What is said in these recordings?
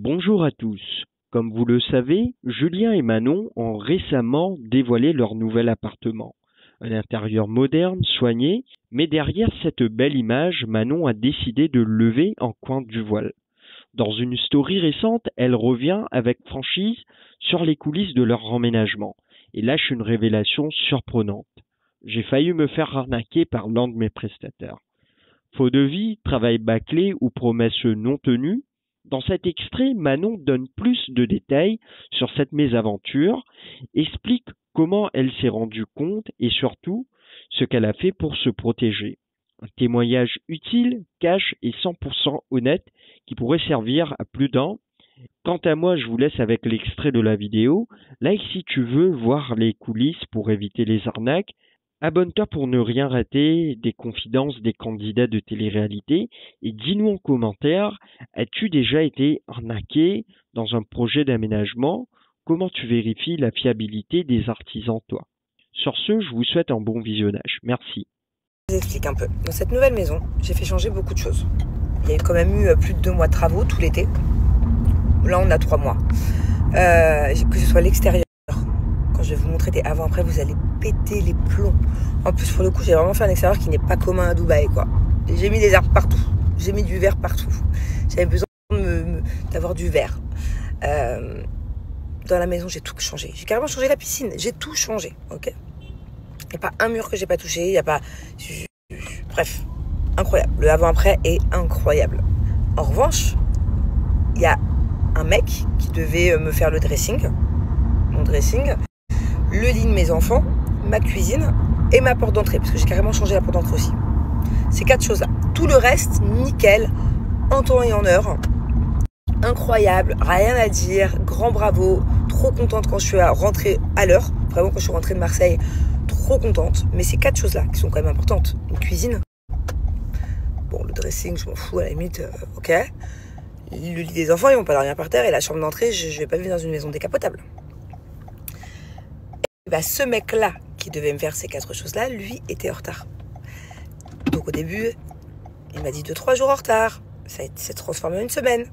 Bonjour à tous. Comme vous le savez, Julien et Manon ont récemment dévoilé leur nouvel appartement. Un intérieur moderne, soigné, mais derrière cette belle image, Manon a décidé de lever en coin du voile. Dans une story récente, elle revient avec franchise sur les coulisses de leur emménagement et lâche une révélation surprenante. J'ai failli me faire arnaquer par l'un de mes prestataires. Faux devis, travail bâclé ou promesses non tenues. Dans cet extrait, Manon donne plus de détails sur cette mésaventure, explique comment elle s'est rendue compte et surtout ce qu'elle a fait pour se protéger. Un témoignage utile, cash et 100% honnête qui pourrait servir à plus d'un. Quant à moi, je vous laisse avec l'extrait de la vidéo. Like si tu veux voir les coulisses pour éviter les arnaques. Abonne-toi pour ne rien rater des confidences des candidats de télé-réalité et dis-nous en commentaire, as-tu déjà été arnaqué dans un projet d'aménagement? Comment tu vérifies la fiabilité des artisans, toi? Sur ce, je vous souhaite un bon visionnage. Merci. Je vous explique un peu. Dans cette nouvelle maison, j'ai fait changer beaucoup de choses. Il y a quand même eu plus de 2 mois de travaux tout l'été. Là, on a 3 mois. Que ce soit l'extérieur. Quand je vais vous montrer des avant-après, vous allez péter les plombs. En plus, pour le coup, j'ai vraiment fait un extérieur qui n'est pas commun à Dubaï, quoi. J'ai mis des arbres partout. J'ai mis du verre partout. J'avais besoin d'avoir du verre. Dans la maison, j'ai tout changé. J'ai carrément changé la piscine. J'ai tout changé, ok? Il n'y a pas un mur que j'ai pas touché. Il n'y a pas... Bref, incroyable. Le avant-après est incroyable. En revanche, il y a un mec qui devait me faire le dressing. Mon dressing. Le lit de mes enfants, ma cuisine et ma porte d'entrée, parce que j'ai carrément changé la porte d'entrée aussi. Ces 4 choses-là. Tout le reste, nickel, en temps et en heure. Incroyable, rien à dire, grand bravo, trop contente quand je suis rentrée à l'heure. Vraiment, quand je suis rentrée de Marseille, trop contente. Mais ces 4 choses-là, qui sont quand même importantes. Une cuisine. Bon, le dressing, je m'en fous, à la limite, ok. Le lit des enfants, ils vont pas dormir par terre, et la chambre d'entrée, je vais pas vivre dans une maison décapotable. Bah, ce mec-là qui devait me faire ces 4 choses-là, lui, était en retard. Donc au début, il m'a dit 2-3 jours en retard. Ça s'est transformé en une semaine.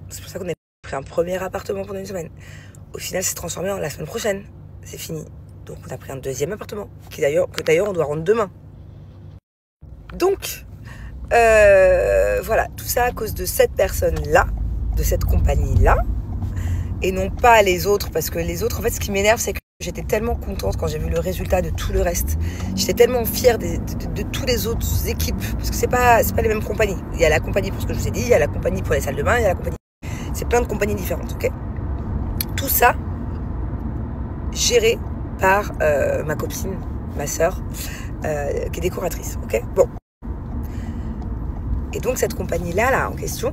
C'est pour ça qu'on a pris un premier appartement pendant une semaine. Au final, c'est transformé en la semaine prochaine. C'est fini. Donc on a pris un deuxième appartement, que d'ailleurs on doit rendre demain. Donc, voilà, tout ça à cause de cette personne-là, de cette compagnie-là, et non pas les autres, parce que les autres, en fait, ce qui m'énerve, c'est que j'étais tellement contente quand j'ai vu le résultat de tout le reste. J'étais tellement fière de toutes les autres équipes. Parce que c'est pas les mêmes compagnies. Il y a la compagnie pour ce que je vous ai dit, il y a la compagnie pour les salles de bain, il y a la compagnie... C'est plein de compagnies différentes, ok? Tout ça, géré par ma copine, ma sœur, qui est décoratrice, ok? Bon. Et donc cette compagnie-là, là, en question,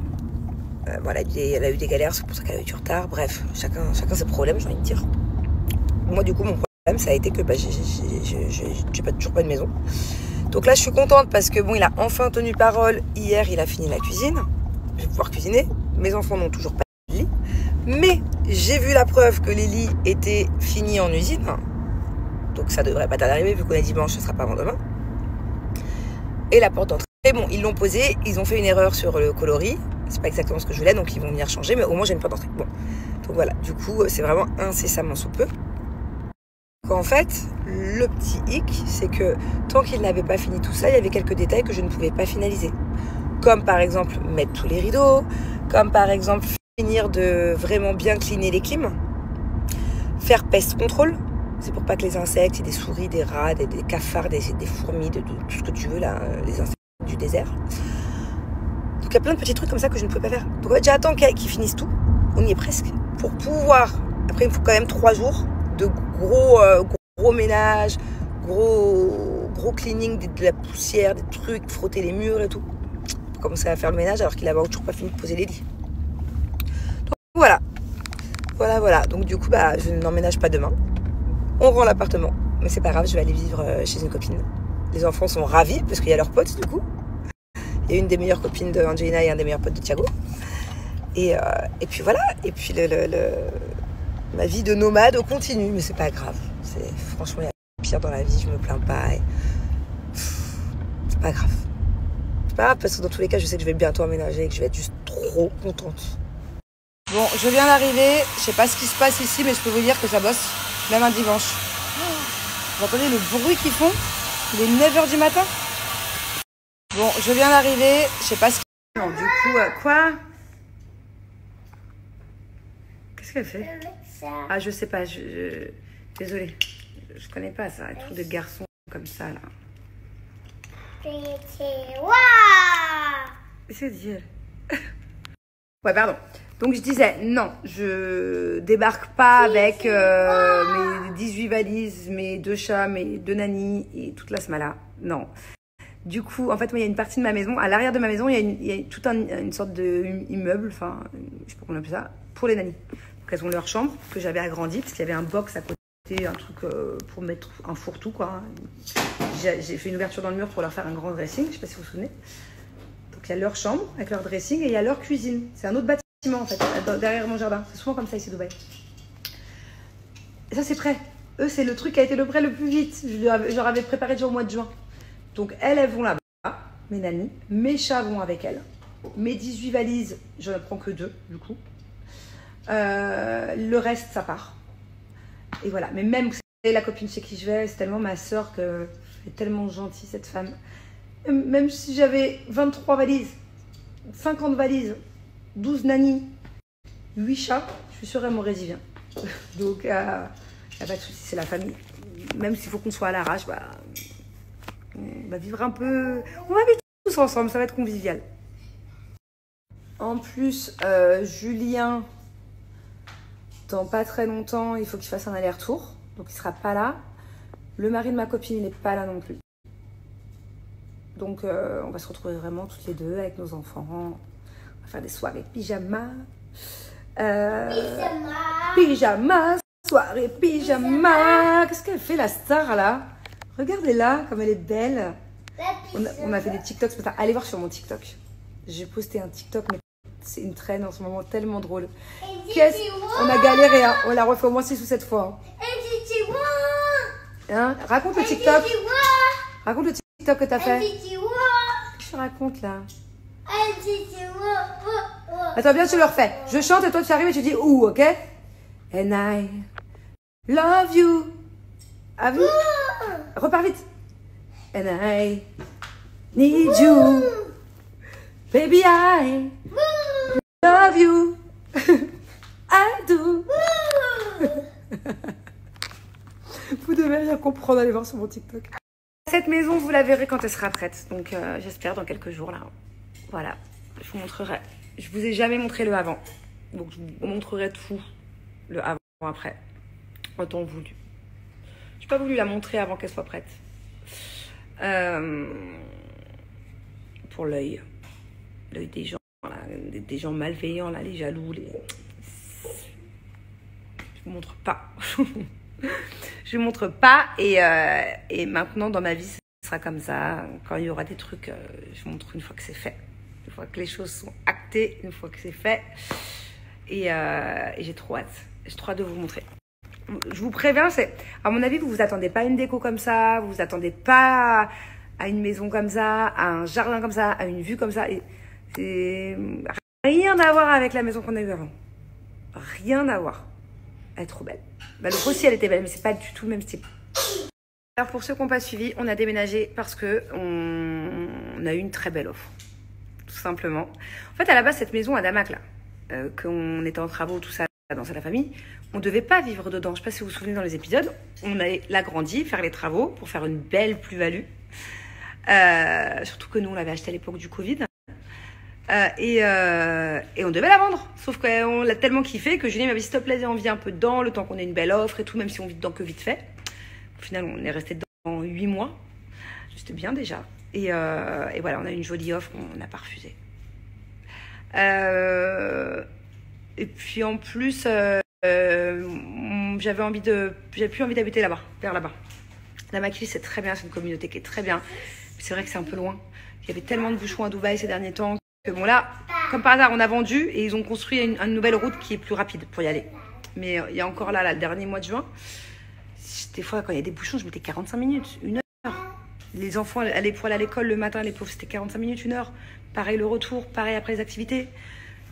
voilà, elle a eu des galères, c'est pour ça qu'elle a eu du retard. Bref, chacun ses problèmes, j'ai envie de dire. Moi, du coup, mon problème, ça a été que j'ai toujours pas de maison. Donc là, je suis contente parce que bon, il a enfin tenu parole. Hier, il a fini la cuisine. Je vais pouvoir cuisiner. Mes enfants n'ont toujours pas de lit. Mais j'ai vu la preuve que les lits étaient finis en usine. Donc ça devrait pas tarder d'arriver, vu qu'on est dimanche, ce sera pas avant demain. Et la porte d'entrée, bon, ils l'ont posée. Ils ont fait une erreur sur le coloris. C'est pas exactement ce que je voulais, donc ils vont venir changer. Mais au moins, j'ai une porte d'entrée. Bon. Donc voilà, du coup, c'est vraiment incessamment sous peu. En fait, le petit hic, c'est que tant qu'il n'avait pas fini tout ça, il y avait quelques détails que je ne pouvais pas finaliser. Comme par exemple mettre tous les rideaux, comme par exemple finir de vraiment bien cleaner les clims, faire pest control, c'est pour pas que les insectes, des souris, des rats, des cafards, des fourmis, de tout ce que tu veux là, les insectes du désert. Donc il y a plein de petits trucs comme ça que je ne pouvais pas faire. Donc en fait, j'attends qu'ils finissent tout, on y est presque, pour pouvoir, après il me faut quand même 3 jours, de gros ménage, gros cleaning, de la poussière, des trucs, frotter les murs et tout. Pour commencer à faire le ménage alors qu'il avait toujours pas fini de poser les lits. Donc voilà. Donc du coup, je n'emménage pas demain. On rend l'appartement, mais c'est pas grave, je vais aller vivre chez une copine. Les enfants sont ravis parce qu'il y a leurs potes du coup. Il y a une des meilleures copines de Angelina et un des meilleurs potes de Thiago. Et puis voilà. Et puis ma vie de nomade continue, mais c'est pas grave. Franchement, il y a pire dans la vie, je me plains pas. C'est pas grave. C'est pas grave parce que dans tous les cas, je sais que je vais bientôt emménager et que je vais être juste trop contente. Bon, je viens d'arriver. Je sais pas ce qui se passe ici, mais je peux vous dire que ça bosse, même un dimanche. Vous entendez le bruit qu'ils font? Il est 9 h du matin. Bon, je viens d'arriver. Je sais pas ce qu'ils font. Du coup, quoi? Qu'est-ce qu'elle fait? Ah, je sais pas. Désolée. Je connais pas ça. Un truc de garçon comme ça, là. Qu'est-ce qu'elle dit, elle? Ouais, pardon. Donc je disais, non, je débarque pas avec mes 18 valises, mes 2 chats, mes 2 nannies et toute la smala. Non. Du coup, en fait, moi, il y a une partie de ma maison. À l'arrière de ma maison, il y a toute une sorte d'immeuble, enfin, je sais pas comment on appelle ça, pour les nannies. Donc elles ont leur chambre que j'avais agrandie parce qu'il y avait un box à côté, un truc pour mettre un fourre-tout, quoi. J'ai fait une ouverture dans le mur pour leur faire un grand dressing, je sais pas si vous vous souvenez. Donc il y a leur chambre avec leur dressing et il y a leur cuisine. C'est un autre bâtiment. En fait, derrière mon jardin. C'est souvent comme ça ici, Dubaï. Et ça, c'est prêt. Eux, c'est le truc qui a été le prêt le plus vite. Je leur avais préparé déjà au mois de juin. Donc, elles vont là-bas, mes nannies. Mes chats vont avec elles. Mes 18 valises, je ne prends que 2, du coup. Le reste, ça part. Et voilà. Mais même, vous savez, la copine chez qui je vais, c'est tellement ma soeur que elle est tellement gentille, cette femme. Même si j'avais 23 valises, 50 valises, 12 nannies, 8 chats, je suis sûre qu'elle m'aurait dit viens. Donc, il n'y a pas de souci, c'est la famille. Même s'il faut qu'on soit à l'arrache, bah, on va vivre un peu... On va vivre tous ensemble, ça va être convivial. En plus, Julien, dans pas très longtemps, il faut qu'il fasse un aller-retour. Donc, il ne sera pas là. Le mari de ma copine, il n'est pas là non plus. Donc, on va se retrouver vraiment toutes les deux avec nos enfants. Faire des soirées pyjama. Pyjama, soirée pyjama. Qu'est-ce qu'elle fait, la star, là? Regardez-la, comme elle est belle. On a fait des TikToks ce matin. Allez voir sur mon TikTok. J'ai posté un TikTok, mais c'est une traîne en ce moment tellement drôle. On a galéré, hein. On l'a refait au moins 6 ou 7 fois. Hein? Raconte le TikTok. Raconte le TikTok que t'as fait. Qu'est-ce que tu racontes, là? Attends, bien, tu le refais. Je chante et toi tu arrives et tu dis ouh, ok? And I love you. Ah oui? Repars vite. And I need you. Baby, I love you. I do. Vous devez rien comprendre, allez voir sur mon TikTok. Cette maison, vous la verrez quand elle sera prête. Donc, j'espère dans quelques jours, là. Voilà, je vous montrerai. Je vous ai jamais montré le avant. Donc, je vous montrerai tout, le avant, après. En temps voulu. Je n'ai pas voulu la montrer avant qu'elle soit prête. Pour l'œil. L'œil des gens, là, des gens malveillants, là, les jaloux, les... Je vous montre pas. Je vous montre pas. Et maintenant, dans ma vie, ce sera comme ça. Quand il y aura des trucs, je vous montre une fois que c'est fait. Une fois que les choses sont actées, une fois que c'est fait. Et j'ai trop hâte. J'ai trop hâte de vous montrer. Je vous préviens, à mon avis, vous vous attendez pas à une déco comme ça. Vous vous attendez pas à une maison comme ça, à un jardin comme ça, à une vue comme ça. Et c'est rien à voir avec la maison qu'on a eue avant. Rien à voir. Elle est trop belle. Bah, l'autre aussi, elle était belle, mais c'est pas du tout le même style. Alors, pour ceux qui n'ont pas suivi, on a déménagé parce que on a eu une très belle offre. Tout simplement. En fait, à la base, cette maison à Damak, là, qu'on était en travaux, tout ça, dans la famille, on ne devait pas vivre dedans. Je ne sais pas si vous vous souvenez dans les épisodes. On allait l'agrandir, faire les travaux pour faire une belle plus-value. Surtout que nous, on l'avait acheté à l'époque du Covid. Et on devait la vendre. Sauf qu'on l'a tellement kiffé que Julien m'avait dit, s'il te plaît, on vit un peu dedans, le temps qu'on ait une belle offre et tout, même si on vit dedans que vite fait. Au final, on est resté dedans 8 mois. C'était bien déjà. Et voilà, on a eu une jolie offre, on n'a pas refusé. Et puis en plus, j'avais plus envie d'habiter là-bas, vers là-bas. La Makili, c'est très bien, c'est une communauté qui est très bien. C'est vrai que c'est un peu loin. Il y avait tellement de bouchons à Dubaï ces derniers temps que bon là, comme par hasard, on a vendu et ils ont construit une nouvelle route qui est plus rapide pour y aller. Mais il y a encore là, le dernier mois de juin, des fois quand il y a des bouchons, je mettais 45 minutes, 1 heure. Les enfants allaient pour aller à l'école le matin, les pauvres, c'était 45 minutes, 1 heure. Pareil le retour, pareil après les activités.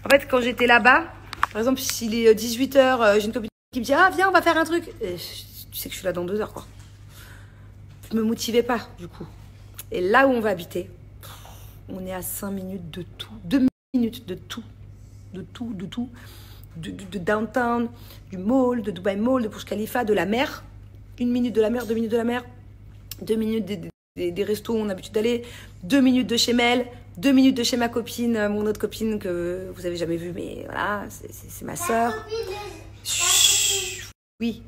En fait, quand j'étais là-bas, Par exemple, s'il est 18h, j'ai une copine qui me dit « Ah, viens, on va faire un truc !» Et tu sais que je suis là dans 2 heures, quoi. Je me motivais pas, du coup. Et là où on va habiter, on est à 5 minutes de tout. 2 minutes de tout. De tout, de tout. De downtown, du mall, de Dubai Mall, de Burj Khalifa, de la mer. 1 minute de la mer, 2 minutes de la mer. 2 minutes des restos où on a l'habitude d'aller. 2 minutes de chez Mel. 2 minutes de chez ma copine, mon autre copine que vous avez jamais vue, mais voilà, c'est ma sœur. Oui.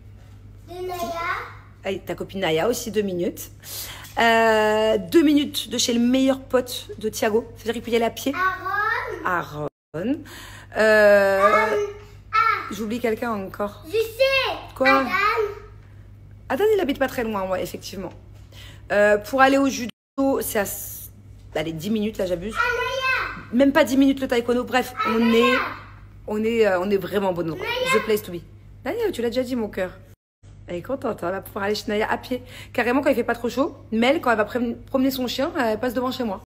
Allez, ta copine Naya aussi, 2 minutes. 2 minutes de chez le meilleur pote de Thiago. C'est-à-dire qu'il peut y aller à pied. Aaron. J'oublie quelqu'un encore. Je sais. Quoi? Adam, il habite pas très loin, ouais, effectivement. Pour aller au judo, c'est à... Allez, 10 minutes, là, j'abuse. Même pas 10 minutes le taekwondo. Bref, on est vraiment bon endroit. The place to be. Naya, tu l'as déjà dit, mon cœur. Elle est contente, elle va pouvoir aller chez Naya à pied. Carrément, quand il fait pas trop chaud, Mel, quand elle va promener son chien, elle passe devant chez moi.